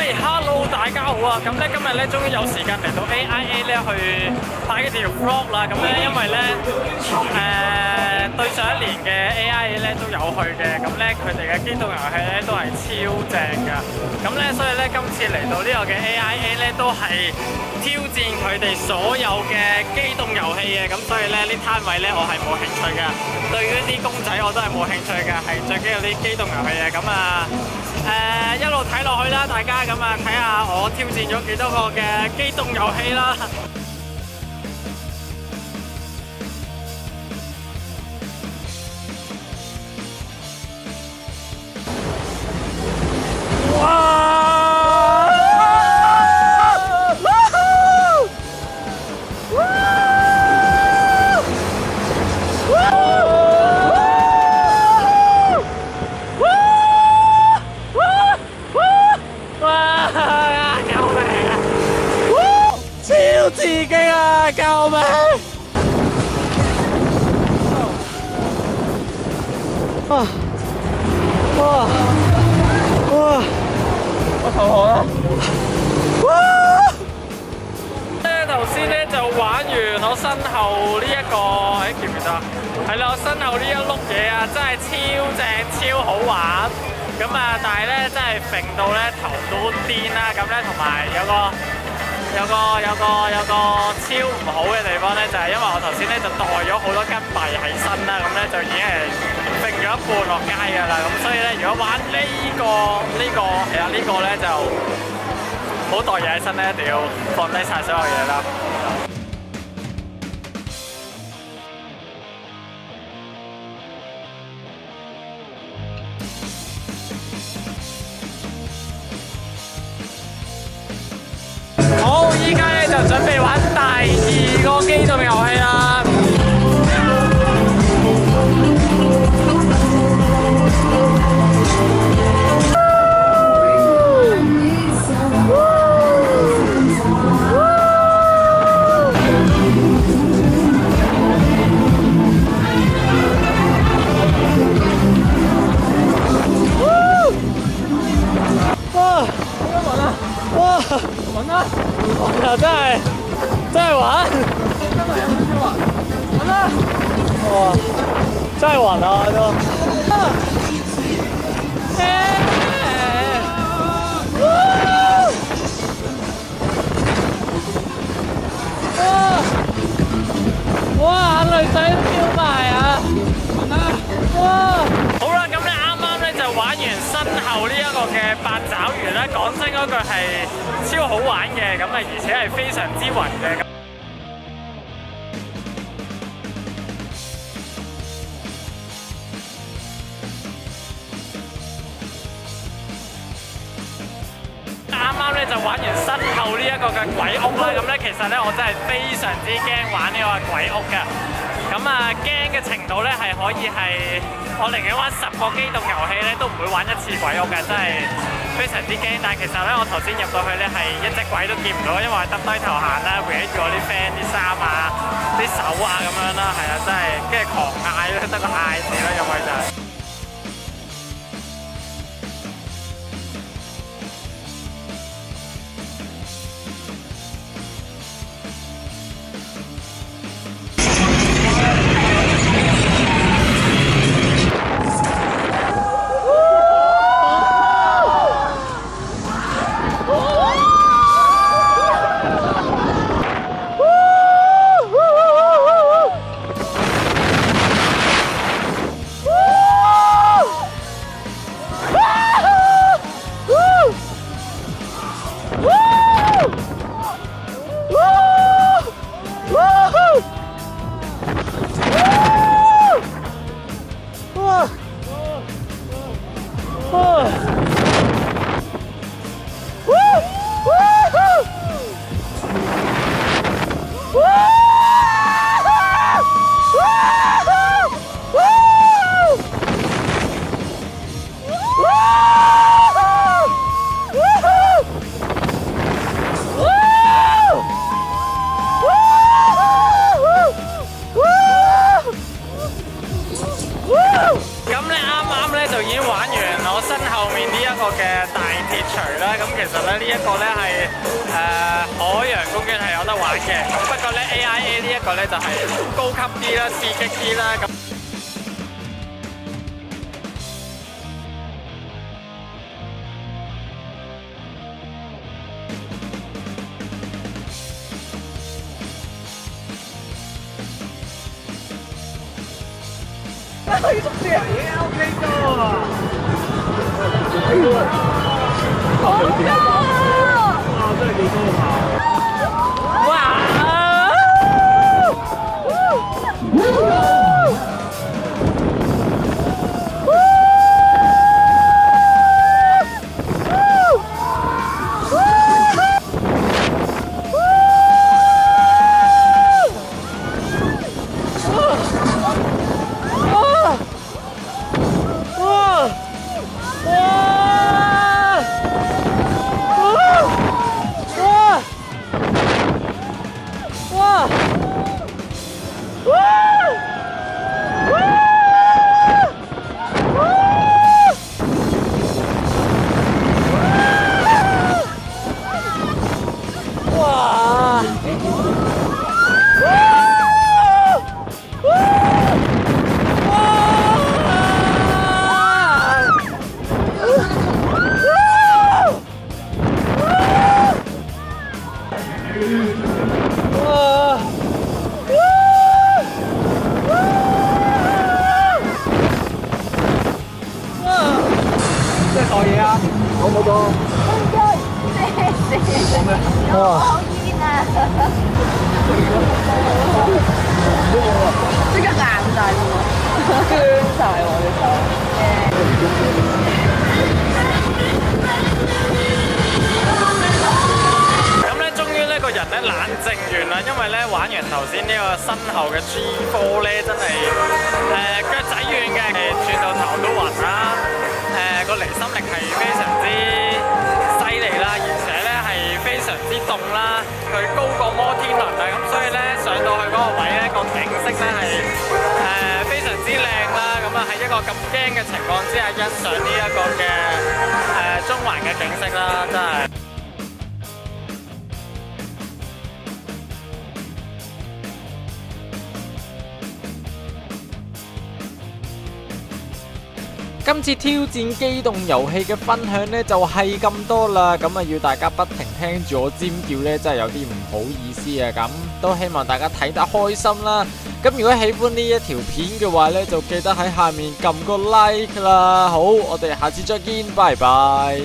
喂，Hello， 大家好啊！咁咧今日咧終於有時間嚟到 AIA 咧去拍一條 vlog 啦。咁咧因為咧對上一年嘅 AIA 咧都有去嘅，咁咧佢哋嘅機動遊戲咧都係超正㗎。咁咧所以咧今次嚟到呢個嘅 AIA 咧都係挑戰佢哋所有嘅機動遊戲嘅。咁所以咧呢攤位咧我係冇興趣嘅，對於啲公仔我都係冇興趣嘅，係最緊要啲機動遊戲嘅。咁啊一路睇落去啦，大家咁啊睇下我挑戰咗幾多個嘅機動遊戲啦。刺激啊！救命！哇！我頭汗啊！頭先咧就玩完我身後呢一個，記唔記得？係啦，我身後呢一碌嘢啊，真係超正超好玩。咁啊，但係咧真係揈到咧頭都癲啦。咁咧同埋有個超唔好嘅地方咧，就係因為我頭先咧就袋咗好多金幣喺身啦，咁咧就已經係揈咗一半落街㗎啦。咁所以咧，如果玩呢個咧就唔好袋嘢喺身咧，一定要放低晒所有嘢啦。好，依家咧就準備玩第2個機動遊戲啦。玩啊！真係玩！玩啦！哇！真係玩啊都！哇！眼淚水都飆埋啊！玩啦！哇！好啦，咁咧啱啱咧就玩完身後呢一個嘅八爪魚咧，講真嗰句係超好玩嘅，咁啊而且係非常之暈嘅。啱啱咧就玩完身後呢一個嘅鬼屋啦，咁咧其實咧我真係非常之驚玩呢個鬼屋嘅。咁啊驚嘅程度咧係可以係我寧願玩10個機動遊戲咧都唔會玩一次鬼屋嘅，真係非常之驚。但係其實咧我頭先入到去咧係一隻鬼都見唔到，因為我耷低頭行啦，搲住我啲 friend 啲衫啊、啲手啊咁樣啦，係啊，真係跟住狂嗌咯，得個嗌字啦，入去就係。個嘅大鐵錘啦。咁其實咧呢一個咧係海洋公園係有得玩嘅。咁不過咧 AIA 呢一個咧就係高級啲啦、刺激啲啦。咁可以捉住人已經 OK 咗啊！好高啊！哇，真係幾高下！哇！袋嘢啊！好唔好多？哇！好煙啊！即刻硬晒喎，僵晒喎你手。咁咧，終於呢個人咧冷靜完啦，因為咧玩完頭先呢個身後嘅 G4咧，真係腳仔軟嘅，轉到頭都暈啦。個離心力係非常之犀利啦，而且咧係非常之凍啦，佢高過摩天輪啊，咁所以咧上到去嗰個位咧個景色咧係非常之靚啦，咁啊喺一個咁驚嘅情況之下欣賞呢一個嘅中環嘅景色啦，真係。今次挑戰機動遊戲嘅分享呢，就係咁多啦，咁啊要大家不停聽住我尖叫呢，真係有啲唔好意思啊！咁都希望大家睇得開心啦。咁如果喜歡呢一條片嘅話呢，就記得喺下面撳個 like 啦。好，我哋下次再見，拜拜。